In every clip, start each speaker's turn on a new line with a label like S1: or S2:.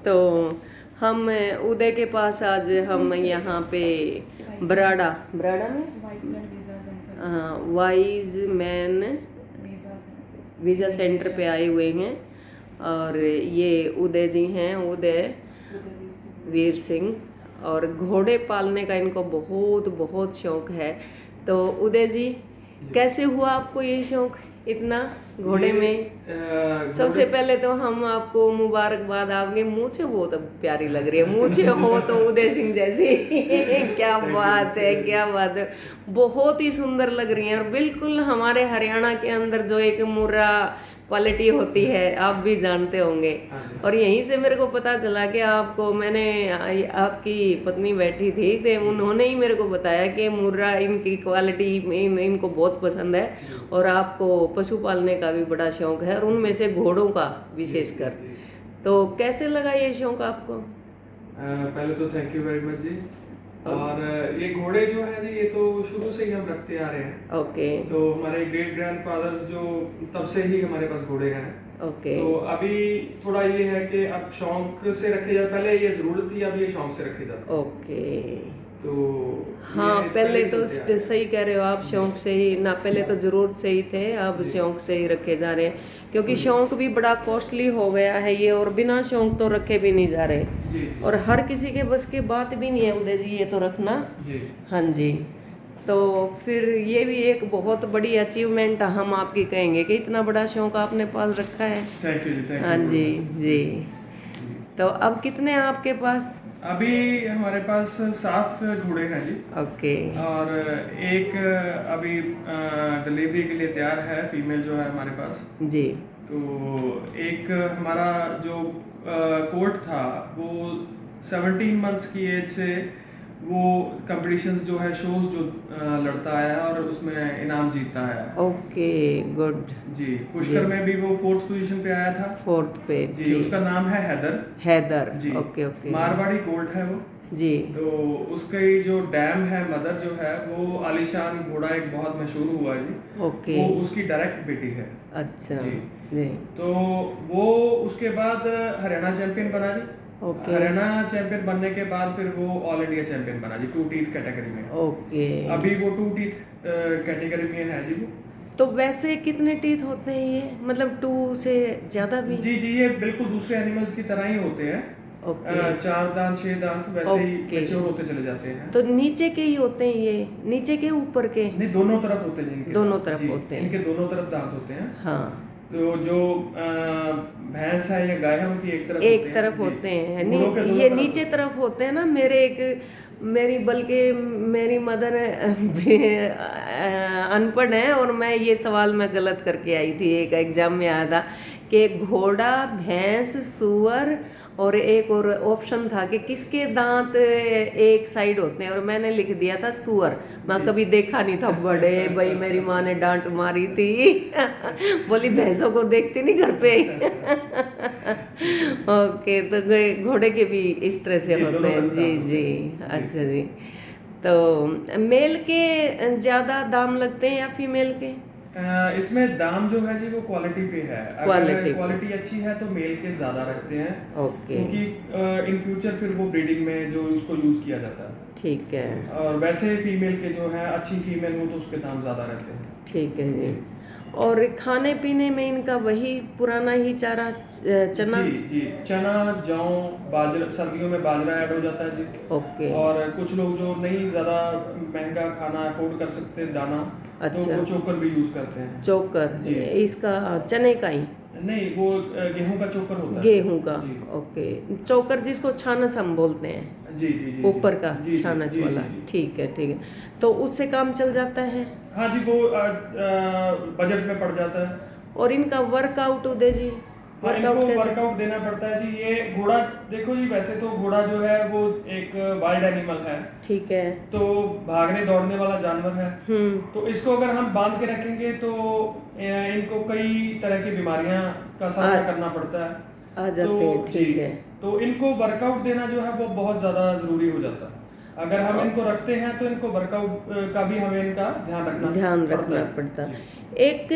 S1: तो हम उदय के पास आज हम यहाँ पे बराड़ा बराड़ा में वाइज मैन वीज़ा सेंटर पे आए हुए हैं। और ये उदय जी हैं, उदय वीर सिंह। और घोड़े पालने का इनको बहुत बहुत शौक है। तो उदय जी, कैसे हुआ आपको ये शौक इतना घोड़े में? सबसे पहले तो हम आपको मुबारकबाद, आपके मूंछें बहुत प्यारी लग रही है, मूंछें हो तो उदय सिंह जैसी क्या बात है, क्या बात है, बहुत ही सुंदर लग रही हैं। और बिल्कुल हमारे हरियाणा के अंदर जो एक मुर्रा क्वालिटी होती है आप भी जानते होंगे। और यहीं से मेरे को पता चला कि आपको, मैंने आपकी पत्नी बैठी थी तो उन्होंने ही मेरे को बताया कि मुर्रा इनकी क्वालिटी इनको बहुत पसंद है और आपको पशु पालने का भी बड़ा शौक है, और उनमें से घोड़ों का विशेषकर। तो कैसे लगा ये शौक आपको?
S2: पहले तो थैंक यू वेरी मच जी। और ये घोड़े जो है जी, ये तो शुरू से ही हम रखते आ रहे हैं।
S1: ओके।
S2: तो हमारे ग्रेट ग्रैंडफादर्स जो तब से ही हमारे पास घोड़े हैं।
S1: ओके।
S2: तो अभी थोड़ा ये है कि अब शौक से रखे जाते, पहले ये जरूरत थी, अब ये शौक से रखे जाते हैं।
S1: ओके।
S2: तो
S1: हाँ, पहले तो सही कह रहे हो आप, शौक से ही ना, पहले तो जरूरत से ही थे, अब शौक से ही रखे जा रहे हैं, क्योंकि शौक भी बड़ा कॉस्टली हो गया है ये, और बिना शौक तो रखे भी नहीं जा रहे। और हर किसी के बस की बात भी नहीं है उदय जी ये तो रखना। हाँ जी। तो फिर ये भी एक बहुत बड़ी अचीवमेंट हम आपकी कहेंगे कि इतना बड़ा शौक आपने पाल रखा है।
S2: थैंक यू जी।
S1: हाँ जी जी। तो अब कितने हैं आपके पास?
S2: अभी हमारे पास 7 घोड़े हैं जी।
S1: ओके।
S2: और एक अभी डिलीवरी के लिए तैयार है, फीमेल जो है हमारे पास
S1: जी।
S2: तो एक हमारा जो कोर्ट था वो 17 मंथ्स की एज से वो कंपटीशंस जो है, शोज जो लड़ता आया है और उसमें इनाम जीतता है।
S1: ओके, गुड
S2: जी। पुष्कर में भी वो 4th पोजीशन पे आया था।
S1: 4th पे
S2: जी। उसका नाम है Haider.
S1: Haider
S2: ji.
S1: Okay okay.
S2: Marwari colt है वो
S1: जी।
S2: तो उसकी जो डैम है, मदर जो है, वो आलिशान घोड़ा एक बहुत मशहूर हुआ है जी।
S1: ओके।
S2: वो उसकी डायरेक्ट बेटी है।
S1: अच्छा
S2: जी।
S1: जी।
S2: तो वो उसके बाद हरियाणा चैंपियन बना जी।
S1: ओके।
S2: हरियाणा चैंपियन बनने के बाद फिर वो ऑल इंडिया चैंपियन बना जी, 2 टीथ कैटेगरी में।
S1: ओके।
S2: अभी वो 2 टीथ कैटेगरी में है जी वो।
S1: तो वैसे कितने टीथ होते हैं ये, मतलब 2 से ज्यादा भी?
S2: जी जी, ये बिल्कुल दूसरे एनिमल्स की तरह ही होते हैं।
S1: ओके।
S2: 4 दांत 6 दांत वैसे ही मैच्योर होते चले जाते हैं।
S1: तो नीचे के ही होते हैं ये, नीचे के ऊपर के?
S2: नहीं, दोनों तरफ होते हैं इनके।
S1: दोनों तरफ होते हैं।
S2: इनके दोनों तरफ दांत होते हैं।
S1: हाँ।
S2: तो जो भैंस है या गाय है उनकी एक तरफ
S1: होते हैं। ये नीचे तरफ होते हैं ना। मेरी बल्कि मेरी मदर अनपढ़ है, और मैं ये सवाल मैं गलत करके आई थी, एक एग्जाम में आया था कि घोड़ा, भैंस, सूअर और एक और ऑप्शन था कि किसके दांत एक साइड होते हैं, और मैंने लिख दिया था सूअर। मैं कभी देखा नहीं था, बड़े भाई मेरी माँ ने डांट मारी थी बोली भैंसों को देखती नहीं घर पे ओके। तो घोड़े के भी इस तरह से होते हैं जी जी। अच्छा जी। तो मेल के ज्यादा दाम लगते हैं या फीमेल के?
S2: इसमें दाम जो है जी वो क्वालिटी पे है। अगर क्वालिटी अच्छी है तो मेल के ज्यादा रखते हैं।
S1: ओके।
S2: क्योंकि इन फ्यूचर फिर वो ब्रीडिंग में जो उसको यूज किया जाता है।
S1: ठीक है।
S2: और वैसे फीमेल के जो है, अच्छी फीमेल हो तो उसके दाम ज्यादा रहते हैं।
S1: ठीक है जी। और खाने पीने में इनका वही पुराना ही चारा, चना?
S2: जी जी, चना, जौ, बाजरा, सर्दियों में बाजरा ऐड हो जाता है जी।
S1: ओके।
S2: और कुछ लोग जो नहीं ज्यादा महंगा खाना अफोर्ड कर सकते दाना,
S1: अच्छा।
S2: तो वो चोकर भी यूज करते हैं।
S1: चोकर
S2: जी।
S1: इसका चने का ही?
S2: नहीं, वो गेहूं का चोकर होता है।
S1: गेहूं का। ओके। चोकर जिसको छानस हम बोलते हैं।
S2: जी जी जी।
S1: ऊपर का छानस वाला। ठीक है ठीक है। तो उससे काम चल जाता है?
S2: हाँ जी, वो बजट में पड़ जाता है।
S1: और इनका वर्कआउट उदय जी,
S2: वर्कआउट देना पड़ता है जी। ये घोड़ा देखो जी, वैसे तो घोड़ा जो है वो एक वाइल्ड एनिमल है।
S1: ठीक है।
S2: तो भागने दौड़ने वाला जानवर है। तो इसको अगर हम बांध के रखेंगे तो इनको कई तरह की बीमारियां का सामना करना पड़ता है।
S1: आ जाते हैं। ठीक है।
S2: तो इनको वर्कआउट देना जो है वो बहुत ज्यादा जरूरी हो जाता है। अगर हम इनको रखते हैं तो इनको वर्कआउट का भी हमें इनका ध्यान रखना
S1: पड़ता। एक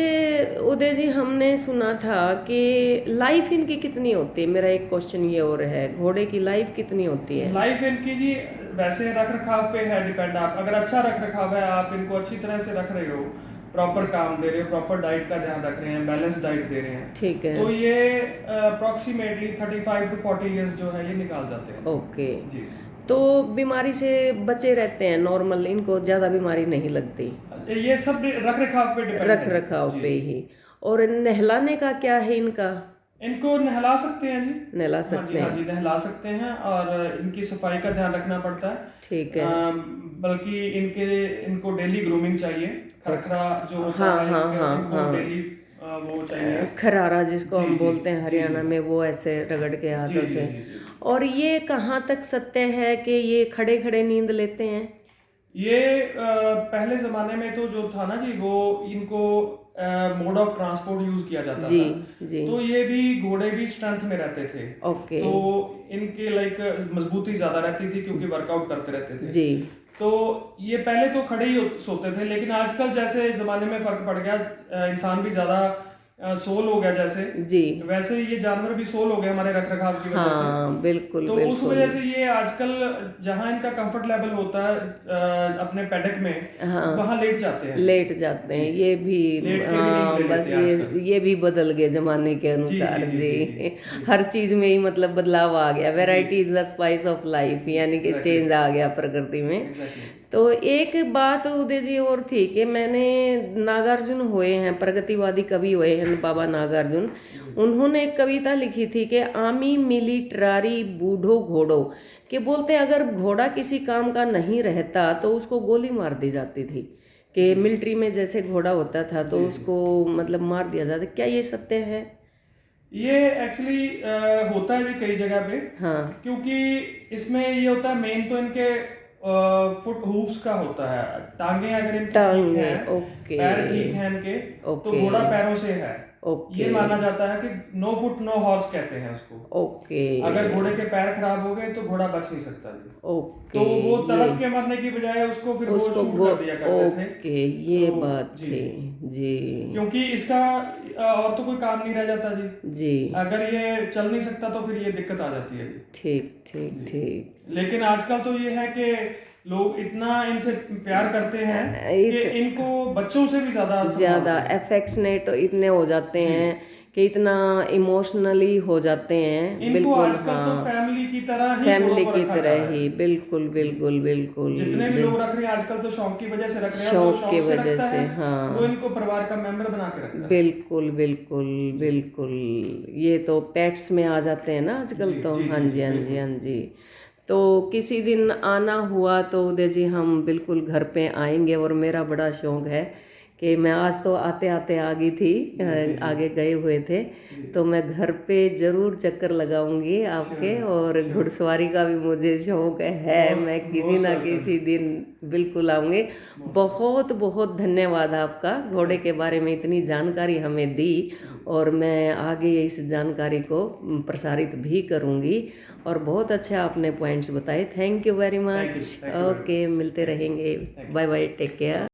S1: उदय जी, हमने सुना था कि लाइफ इनकी कितनी होती है? मेरा एक क्वेश्चन ये और है, घोड़े की लाइफ कितनी होती है?
S2: लाइफ इनकी जी वैसे रख रखाव पे है डिपेंड। आप अगर अच्छा रख रखाव है, आप इनको अच्छी तरह से रख रहे हो, प्रॉपर काम दे रहे हो, प्रॉपर डाइट का ध्यान रख रहे हैं, बैलेंस डाइट दे रहे हैं,
S1: ठीक है,
S2: तो ये अप्रोक्सीमेटली 35 to 40 ईयर्स जो है ये निकाल जाते हैं।
S1: ओके
S2: जी।
S1: तो बीमारी से बचे रहते हैं नॉर्मल, इनको ज़्यादा बीमारी नहीं लगती?
S2: ये सब रख रखाव पे डिपेंड
S1: रख रखाव पे ही। और नहलाने का क्या है इनका?
S2: इनको नहला सकते हैं जी,
S1: नहला सकते
S2: हाँ
S1: हैं,
S2: जी नहला सकते हैं, और इनकी सफाई का ध्यान रखना पड़ता है।
S1: ठीक है।
S2: बल्कि इनको डेली ग्रूमिंग चाहिए। खरखरा जो होता
S1: हाँ,
S2: है,
S1: हाँ,
S2: इनको
S1: हाँ।
S2: डेली वो चाहिए,
S1: खरारा जिसको हम
S2: जी,
S1: बोलते हैं
S2: जी,
S1: हरियाणा
S2: जी।
S1: में, वो ऐसे रगड़ के हाथों
S2: जी,
S1: से।
S2: जी, जी।
S1: और ये कहाँ तक सत्य है कि ये खड़े खड़े नींद लेते हैं?
S2: ये पहले जमाने में तो जो था ना जी, वो इनको मोड ऑफ ट्रांसपोर्ट यूज किया जाता
S1: जी,
S2: था।
S1: जी।
S2: तो ये भी घोड़े भी स्ट्रेंथ में रहते थे,
S1: ओके।
S2: तो इनके लाइक मजबूती ज्यादा रहती थी क्योंकि वर्कआउट करते रहते थे।
S1: जी।
S2: तो ये पहले तो खड़े ही सोते थे, लेकिन आजकल जैसे जमाने में फर्क पड़ गया, इंसान भी ज्यादा सोल हो गया जैसे,
S1: जी,
S2: वैसे ये जानवर भी सोल हो गए हमारे रख रखाव की वजह से।
S1: हाँ बिल्कुल
S2: तो उस
S1: बिल्कुल।
S2: वजह से ये आजकल जहाँ इनका कंफर्ट लेवल होता है अपने पैडक में,
S1: हाँ,
S2: वहाँ लेट जाते हैं।
S1: लेट जाते हैं ये भी।
S2: लेट के भी
S1: हाँ,
S2: नींद ले
S1: बस
S2: लेते हैं आजकल।
S1: ये भी बदल गए जमाने के अनुसार
S2: जी,
S1: जी,
S2: जी, जी, जी।
S1: हर चीज में ही मतलब बदलाव आ गया। Variety is the spice of life, यानी कि चेंज आ गया प्रकृति में।
S2: Exactly.
S1: तो एक बात उदय जी और थी कि मैंने, नागार्जुन हुए हैं, प्रगतिवादी कवि हुए हैं बाबा नागार्जुन, उन्होंने एक कविता लिखी थी कि आमी मिली टरारी बूढ़ो घोड़ो, कि बोलते अगर घोड़ा किसी काम का नहीं रहता तो उसको गोली मार दी जाती थी, कि मिलिट्री में जैसे घोड़ा होता था तो उसको मतलब मार दिया जाता। क्या ये सत्य है?
S2: ये एक्चुअली होता है जी कई जगह पे।
S1: हाँ,
S2: क्योंकि इसमें ये होता है, मेन तो इनके फुट हूफ्स का होता है। टांगे अगर इनकी ठीक
S1: टांगे,
S2: है,
S1: ओके,
S2: पैर ठीक है इनके, तो
S1: ओके,
S2: घोड़ा पैरों से है।
S1: ओके,
S2: ये माना जाता है कि नो फुट नो हॉर्स कहते हैं उसको।
S1: ओके,
S2: अगर घोड़े के पैर खराब हो गए तो घोड़ा बच नहीं सकता जी।
S1: ओके।
S2: तो वो तड़प के मरने की बजाय उसको फिर वो
S1: उसको
S2: शूट कर दिया करते थे।
S1: ओके, ये
S2: तो
S1: बात
S2: जी,
S1: थी जी।
S2: क्योंकि इसका और तो कोई काम नहीं रह जाता जी।
S1: जी,
S2: अगर ये चल नहीं सकता तो फिर ये दिक्कत आ जाती है जी।
S1: ठीक ठीक ठीक।
S2: लेकिन आजकल तो ये है कि लोग इतना इनसे प्यार करते हैं कि इनको बच्चों से भी ज्यादा
S1: अफेक्शनेट इतने हो जाते हैं कि इतना इमोशनली हो जाते हैं।
S2: इनको
S1: बिल्कुल,
S2: आजकल
S1: हाँ,
S2: तो फैमिली की तरह ही
S1: फैमिली
S2: घोड़ों को
S1: की
S2: रखा जा
S1: तरह
S2: रहा है।
S1: ही, बिल्कुल बिल्कुल बिल्कुल।
S2: जितने भी लोग रख रहे हैं आजकल तो शौक की वजह से रख रहे हैं।
S1: शौक
S2: जो शौक
S1: की
S2: से
S1: वजह
S2: रखता
S1: से,
S2: है,
S1: हाँ,
S2: वो इनको परिवार का मेंबर बना के रखता है।
S1: बिल्कुल बिल्कुल बिल्कुल। ये तो पेट्स में आ जाते हैं ना आजकल तो। हाँ जी, हाँ जी, हाँ जी। तो किसी दिन आना हुआ तो उदय जी हम बिल्कुल घर पे आएंगे। और मेरा बड़ा शौक है कि मैं आज तो आते आते आ गई थी, आगे गए हुए थे, तो मैं घर पे ज़रूर चक्कर लगाऊंगी आपके। और घुड़सवारी का भी मुझे शौक है, मैं किसी ना किसी दिन बिल्कुल आऊँगी। बहुत बहुत धन्यवाद आपका, घोड़े के बारे में इतनी जानकारी हमें दी, और मैं आगे इस जानकारी को प्रसारित भी करूँगी। और बहुत अच्छे आपने पॉइंट्स बताए। Thank you very much. Okay, मिलते रहेंगे। Bye bye, take care.